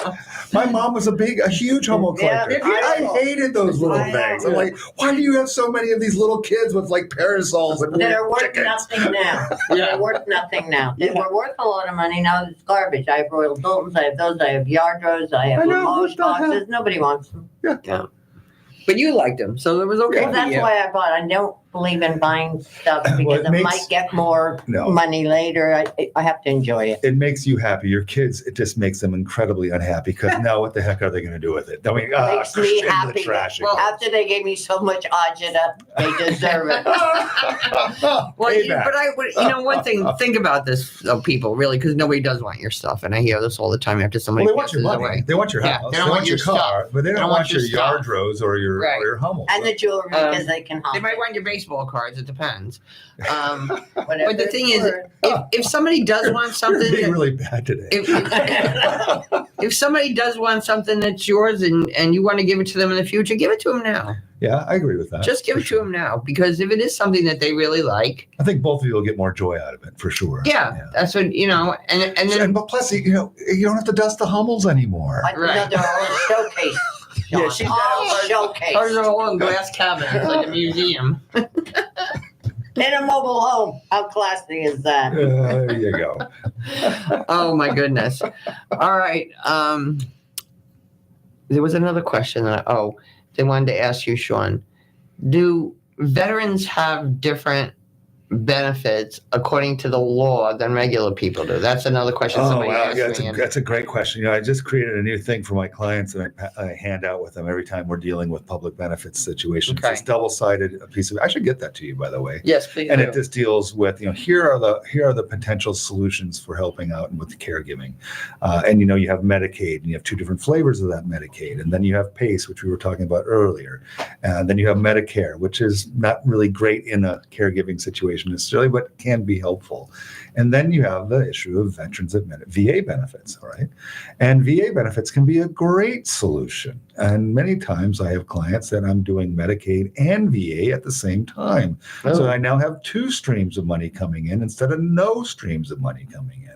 almost. My mom was a huge Hummel Yeah, collector. they're I beautiful. hated those little I know. things. I'm like, why do you have so many of these little kids with like parasols and That are worth chickens? nothing now. They're worth nothing now. They were worth a lot of money. Now it's garbage. I have Royal Daltons. I have those. I have Yardros. I have I know, Limoges what the hell? boxes. Nobody wants them. Yeah. But you liked them, so it was okay. Well, for that's you. why I bought. I don't believe in buying stuff because it it makes- might get more No. money later. I have to enjoy it. It makes you happy. Your kids, it just makes them incredibly unhappy because now what the heck are they going to do with it? I mean, Makes me into the happy. trash. Well, after they gave me so much agita, they deserve it. Well, Payback. but I would, one thing, think about this, people, really, because nobody does want your stuff, and I hear this all the time after somebody Well, they want your passes money. away. They want your Yeah, house. they don't want your your car, stuff. but they don't want your stuff. Yardros or your Right. or your Hummel. And the jewelry because they can They hum. might want your baseball cards. It depends. Whatever But the thing it's is, worth. if somebody does want You're something, being really bad today. if somebody does want something that's yours and you want to give it to them in the future, give it to them now. Yeah, I agree with that. Just give it to them now, because if it is something that they really like, I think both of you will get more joy out of it for sure. yeah. That's what and then But plus, you don't have to dust the Hummels anymore. No, they're all in showcase. Yeah, she's all showcase. ours are all in glass cabinets like a museum. In a mobile home. How classy is that? There you go. Oh my goodness. All right. There was another question that they wanted to ask you, Sean. Do veterans have different benefits according to the law than regular people do? That's another question somebody asked me. That's a great question. I just created a new thing for my clients that I hand out with them every time we're dealing with public benefits situations. Okay. It's double-sided piece of. I should get that to you, by the way. Yes, please. And do. it just deals with here are the potential solutions for helping out and with the caregiving, and you have Medicaid and you have two different flavors of that Medicaid, and then you have PACE, which we were talking about earlier, and then you have Medicare, which is not really great in a caregiving situation situation necessarily, but can be helpful. And then you have the issue of Veterans Admitted VA benefits, all right? And VA benefits can be a great solution. And many times I have clients that I'm doing Medicaid and VA at the same time. So I now have 2 streams of money coming in instead of no streams of money coming in.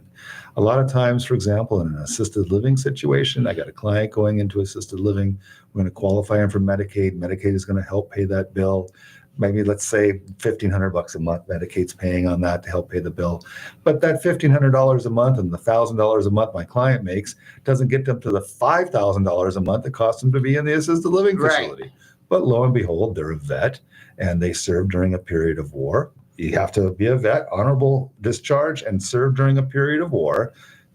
A lot of times, for example, in an assisted living situation, I got a client going into assisted living. We're going to qualify him for Medicaid. Medicaid is going to help pay that bill. Maybe let's say $1,500 a month, Medicaid's paying on that to help pay the bill. But that $1,500 a month and the $1,000 a month my client makes doesn't get them to the $5,000 a month it costs them to be in the assisted living facility. Right. But lo and behold, they're a vet and they served during a period of war. You have to be a vet, honorable discharge, and serve during a period of war.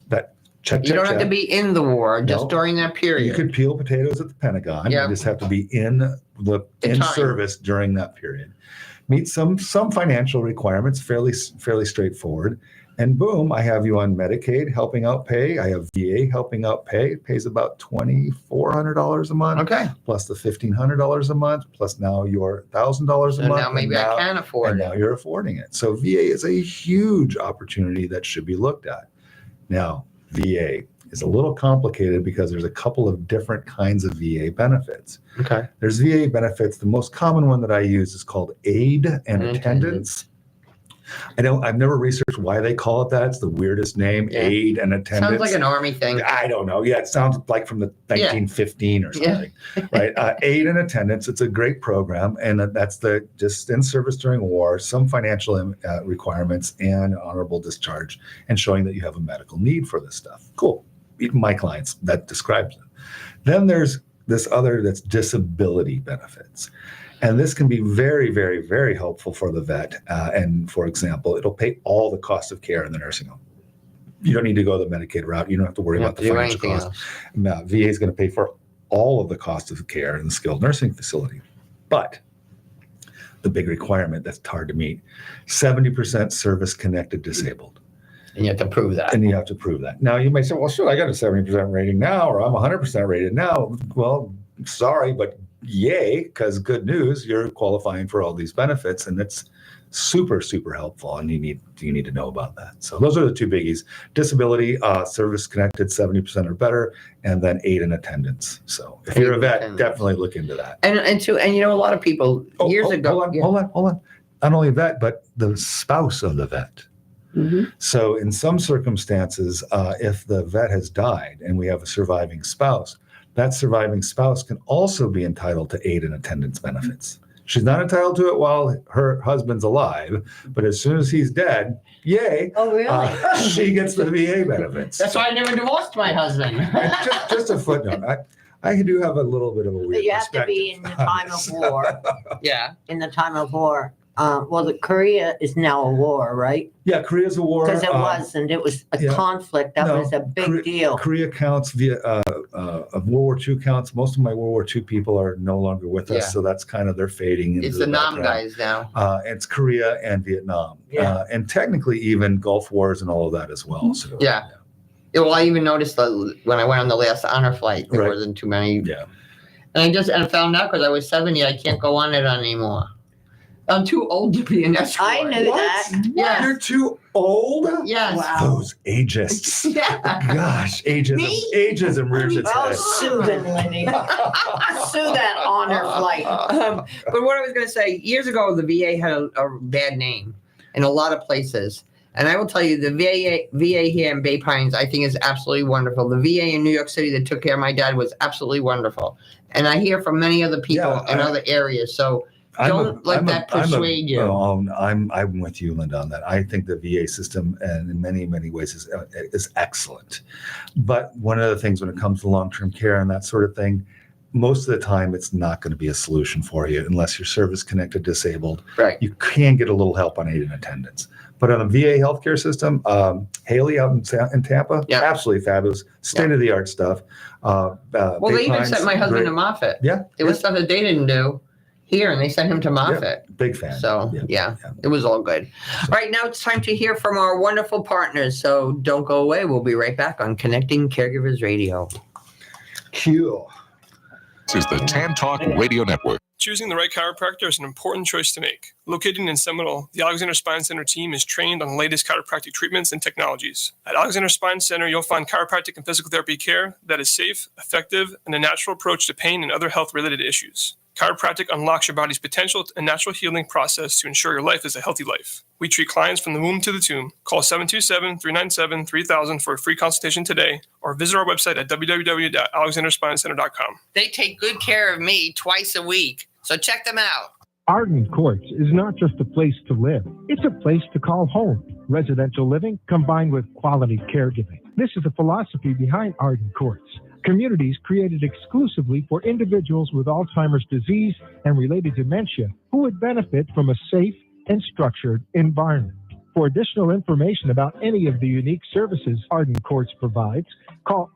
That check. You don't have to be in the war, just during that period. You could peel potatoes at the Pentagon. You just have to be in service during that period. Meet some financial requirements, fairly straightforward. And boom, I have you on Medicaid helping out pay. I have VA helping out pay. It pays about $2,400 a month. Okay. Plus the $1,500 a month, plus now your $1,000 a month. Now maybe I can afford it. Now you're affording it. So VA is a huge opportunity that should be looked at. Now, VA is a little complicated because there's a couple of different kinds of VA benefits. Okay. There's VA benefits. The most common one that I use is called aid and attendance. I've never researched why they call it that. It's the weirdest name, aid and attendance. Sounds like an Army thing. I don't know. Yeah, it sounds like from the 1915 or something, right? Aid and attendance. It's a great program, and that's the just in service during war, some financial requirements, and honorable discharge, and showing that you have a medical need for this stuff. Cool. My clients, that describes it. Then there's this other that's disability benefits. And this can be very, very, very helpful for the vet. And for example, it'll pay all the cost of care in the nursing home. You don't need to go the Medicaid route. You don't have to worry about the financial cost. VA is going to pay for all of the cost of care in the skilled nursing facility. But the big requirement that's hard to meet, 70% service-connected disabled. And you have to prove that. And you have to prove that. Now, you may say, well, sure, I got a 70% rating now, or I'm 100% rated now. Well, sorry, but yay, because good news, you're qualifying for all these benefits, and it's super, super helpful, and you need to know about that. So those are the 2 biggies: disability, service connected, 70% or better, and then aid and attendance. So if you're a vet, definitely look into that. And a lot of people years ago. Hold on. Not only that, but the spouse of the vet. Mm-hmm. So in some circumstances, if the vet has died and we have a surviving spouse, that surviving spouse can also be entitled to aid and attendance benefits. She's not entitled to it while her husband's alive, but as soon as he's dead, yay! Oh, really? She gets the VA benefits. That's why I never divorced my husband. just a footnote. I do have a little bit of a weird You have to be in the time of war. Yeah. In the time of war. Korea is now a war, right? Yeah, Korea's a war. Because it wasn't. It was a conflict. That was a big deal. Korea counts via of World War II counts. Most of my World War II people are no longer with us, so that's kind of they're fading. It's the Nam guys now. It's Korea and Vietnam, and technically even Gulf Wars and all of that as well. So, yeah. Well, I even noticed that when I went on the last honor flight, there wasn't too many. Yeah. And I found out because I was 70, I can't go on it anymore. I'm too old to be an escort. I knew that. Yeah. You're too old? Yes. Wow. Those ageists. Gosh, ageism rears its head. Sue them, Lindy. Sue that honor flight. But what I was going to say, years ago, the VA had a bad name in a lot of places. And I will tell you, the VA here in Bay Pines, I think is absolutely wonderful. The VA in New York City that took care of my dad was absolutely wonderful. And I hear from many other people in other areas. So don't let that persuade you. I'm with you, Linda, on that. I think the VA system, and in many, many ways, is excellent. But one of the things when it comes to long-term care and that sort of thing, most of the time it's not going to be a solution for you unless you're service-connected disabled. Right. You can get a little help on aid and attendance. But on the VA healthcare system, Haley out in Tampa, absolutely fabulous, state-of-the-art stuff. Well, they even sent my husband to Moffitt. Yeah. It was stuff that they didn't do here, and they sent him to Moffitt. Big fan. So, it was all good. All right, now it's time to hear from our wonderful partners. So don't go away. We'll be right back on Connecting Caregivers Radio. Cool. This is the Tan Talk Radio Network. Choosing the right chiropractor is an important choice to make. Located in Seminole, the Alexander Spine Center team is trained on the latest chiropractic treatments and technologies. At Alexander Spine Center, you'll find chiropractic and physical therapy care that is safe, effective, and a natural approach to pain and other health-related issues. Chiropractic unlocks your body's potential and natural healing process to ensure your life is a healthy life. We treat clients from the womb to the tomb. Call 727-397-3000 for a free consultation today, or visit our website at www.alexanderspinecenter.com. They take good care of me twice a week, so check them out. Arden Courts is not just a place to live. It's a place to call home. Residential living combined with quality caregiving. This is the philosophy behind Arden Courts. Communities created exclusively for individuals with Alzheimer's disease and related dementia who would benefit from a safe and structured environment. For additional information about any of the unique services Arden Courts provides, call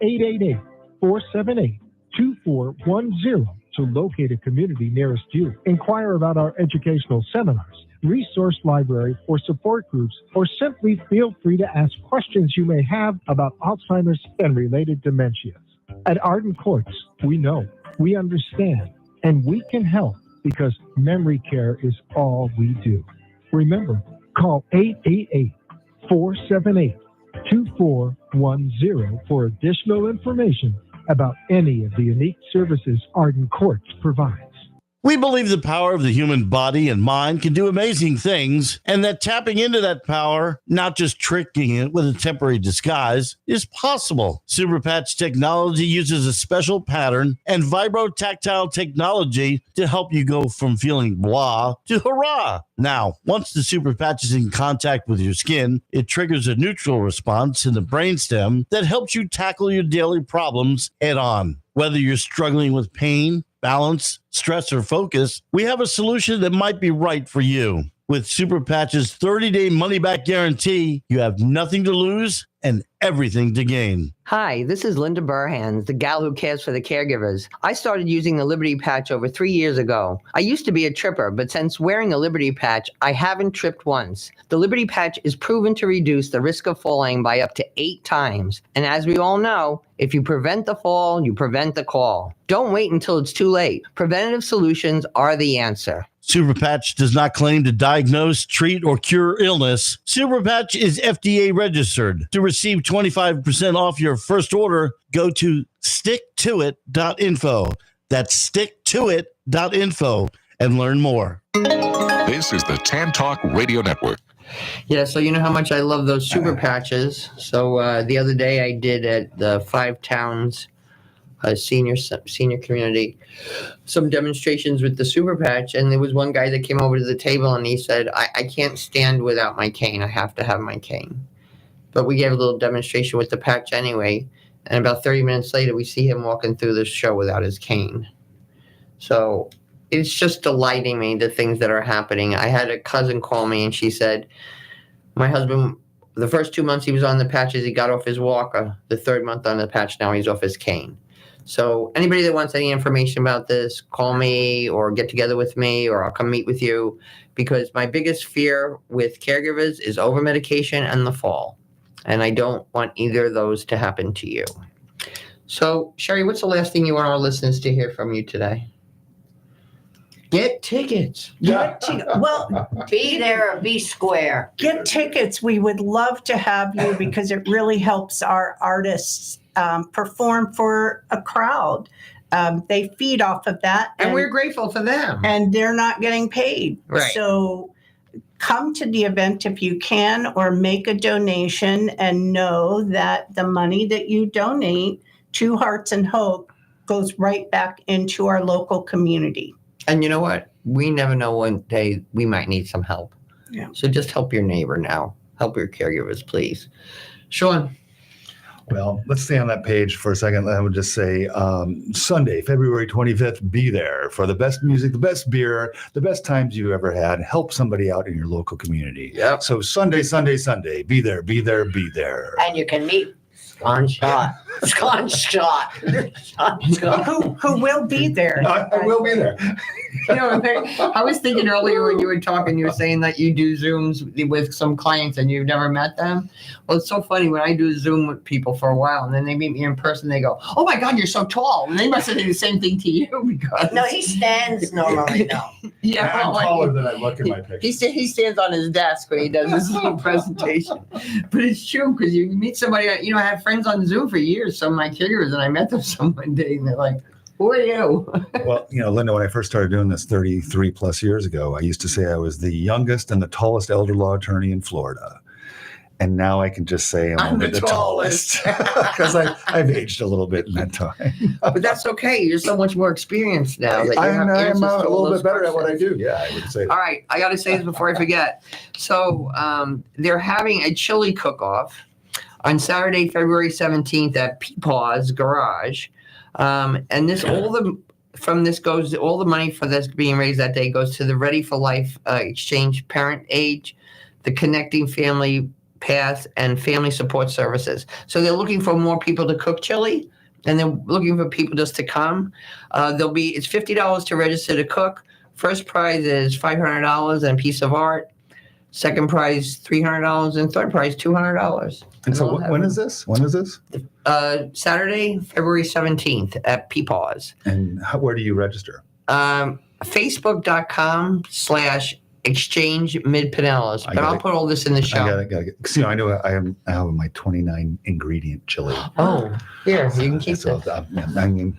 888-478-2410 to locate a community nearest you. Inquire about our educational seminars, resource library, or support groups, or simply feel free to ask questions you may have about Alzheimer's and related dementias. At Arden Courts, we know, we understand, and we can help because memory care is all we do. Remember, call 888-478-2410 for additional information about any of the unique services Arden Courts provides. We believe the power of the human body and mind can do amazing things, and that tapping into that power, not just tricking it with a temporary disguise, is possible. Superpatch technology uses a special pattern and vibrotactile technology to help you go from feeling blah to hurrah. Now, once the Superpatch is in contact with your skin, it triggers a neutral response in the brainstem that helps you tackle your daily problems head on. Whether you're struggling with pain, balance, stress, or focus, we have a solution that might be right for you. With Superpatch's 30-day money-back guarantee, you have nothing to lose and everything to gain. Hi, this is Linda Burhans, the gal who cares for the caregivers. I started using the Liberty Patch over 3 years ago. I used to be a tripper, but since wearing a Liberty Patch, I haven't tripped once. The Liberty Patch is proven to reduce the risk of falling by up to 8 times. And as we all know, if you prevent the fall, you prevent the call. Don't wait until it's too late. Preventative solutions are the answer. Superpatch does not claim to diagnose, treat, or cure illness. Superpatch is FDA registered. To receive 25% off your first order, go to sticktoit.info. That's sticktoit.info and learn more. This is the Tan Talk Radio Network. Yeah, so you know how much I love those super patches. So the other day I did at the 5 Towns senior community some demonstrations with the super patch, and there was one guy that came over to the table and he said, I can't stand without my cane. I have to have my cane. But we gave a little demonstration with the patch anyway, and about 30 minutes later we see him walking through the show without his cane. So it's just delighting me, the things that are happening. I had a cousin call me and she said, my husband, the first 2 months he was on the patches, he got off his walker. The 3rd month on the patch, now he's off his cane. So anybody that wants any information about this, call me or get together with me, or I'll come meet with you, because my biggest fear with caregivers is over-medication and the fall. And I don't want either of those to happen to you. So, Sheri, what's the last thing you want our listeners to hear from you today? Get tickets. Well, Be there or be square. get tickets. We would love to have you because it really helps our artists perform for a crowd. They feed off of that. And we're grateful for them. And they're not getting paid. Right. So come to the event if you can, or make a donation, and know that the money that you donate to Hearts and Hope goes right back into our local community. And you know what? We never know one day we might need some help. Yeah. So just help your neighbor now. Help your caregivers, please. Sean. Well, let's stay on that page for a second. I would just say Sunday, February 25th, be there for the best music, the best beer, the best times you've ever had. Help somebody out in your local community. Yep. So Sunday, be there, be there, be there. And you can meet Scott. Who will be there. I will be there. I was thinking earlier when you were talking, you were saying that you do Zooms with some clients and you've never met them. Well, it's so funny when I do Zoom with people for a while and then they meet me in person, they go, "Oh my God, you're so tall." And they must have done the same thing to you because. No, he stands normally, no. Yeah, I'm taller than I look in my picture. He stands on his desk when he does his little presentation. But it's true because you meet somebody, I had friends on Zoom for years, some of my caregivers, and I met them some one day and they're like, "Who are you?" Well, Linda, when I first started doing this 33 plus years ago, I used to say I was the youngest and the tallest elder law attorney in Florida. And now I can just say I'm only the tallest because I've aged a little bit in that time. But that's okay. You're so much more experienced now. That you have I'm answers a to all little those bit better at what I questions. do. Yeah, I would say that. All right, I got to say this before I forget. So they're having a chili cook-off on Saturday, February 17th at Peepaw's Garage. And all the money for this being raised that day goes to the Ready for Life Exchange Parent Age, the Connecting Family Path, and Family Support Services. So they're looking for more people to cook chili, and they're looking for people just to come. It's $50 to register to cook. First prize is $500 and a piece of art. Second prize $300, and third prize $200. And so when is this? When is this? Saturday, February 17th at Peepaw's. And where do you register? Facebook.com/exchange mid-Pinellas. But I'll put all this in the show. I got to get. I know I have my 29 ingredient chili. Oh, here, you can keep so,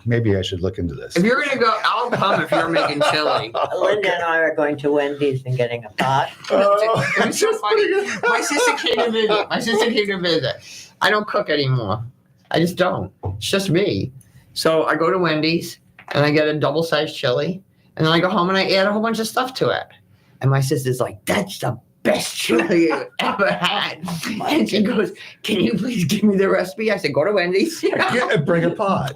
maybe I should look into this. If you're going to go, I'll come if you're making chili. Linda and I are going to Wendy's and getting a pot. It's so funny. My sister came to visit. I don't cook anymore. I just don't. It's just me. So I go to Wendy's and I get a double-sized chili. And then I go home and I add a whole bunch of stuff to it. And my sister's like, "That's the best chili you ever had." And she goes, "Can you please give me the recipe?" I said, "Go to Wendy's." Bring a pot.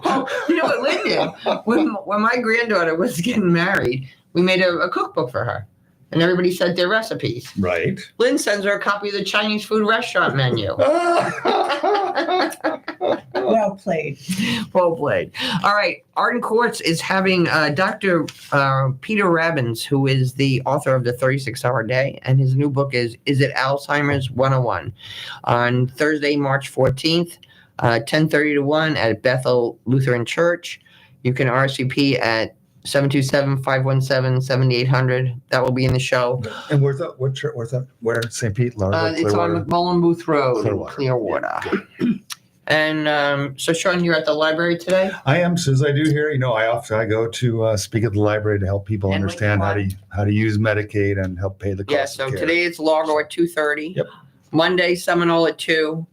You know what Lynn did? When my granddaughter was getting married, we made a cookbook for her. And everybody sent their recipes. Right. Lynn sends her a copy of the Chinese food restaurant menu. Well played. Well played. All right. Arden Courts is having Dr. Peter Rabbins, who is the author of The 36-Hour Day, and his new book is It Alzheimer's 101? On Thursday, March 14th, 10:30 to 1 at Bethel Lutheran Church. You can RSVP at 727-517-7800. That will be in the show. And where's that? Where's that? Where? St. Pete, Largo, it's on McMullen Booth Road in Clearwater. And so, Sean, you're at the library today? I am. As soon as I do here, I go to speak at the library to help people understand how to use Medicaid and help pay the cost. Yeah. So of care. today it's Largo at 2:30. Yep. Monday, Seminole at 2.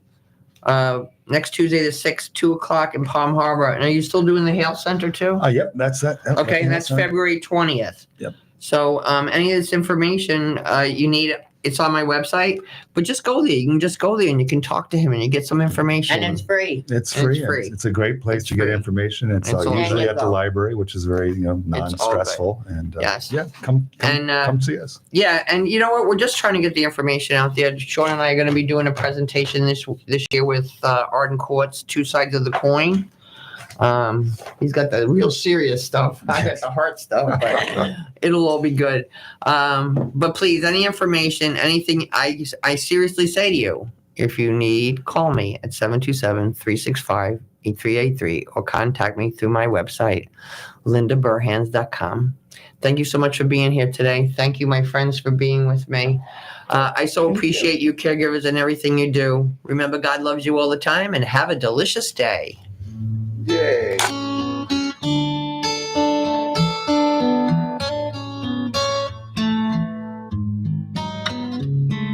Next Tuesday the 6th, 2:00 in Palm Harbor. And are you still doing the Hale Center too? Yep, that's that. Yep, Okay, and that's February 20th. Yep. So any of this information you need, it's on my website. But just go there. You can just go there and you can talk to him and you get some information. And it's free. It's free. It's a great place to get information. It's usually at the library, which is very non-stressful. And yes. Yeah, come see us. Yeah, and you know what? We're just trying to get the information out there. Sean and I are going to be doing a presentation this year with Arden Courts, Two Sides of the Coin. He's got the real serious stuff. I got the heart stuff, but it'll all be good. But please, any information, anything, I seriously say to you, if you need, call me at 727-365-8383 or contact me through my website, lindaburhans.com. Thank you so much for being here today. Thank you, my friends, for being with me. I so appreciate you caregivers and everything you do. Remember, God loves you all the time, and have a delicious day.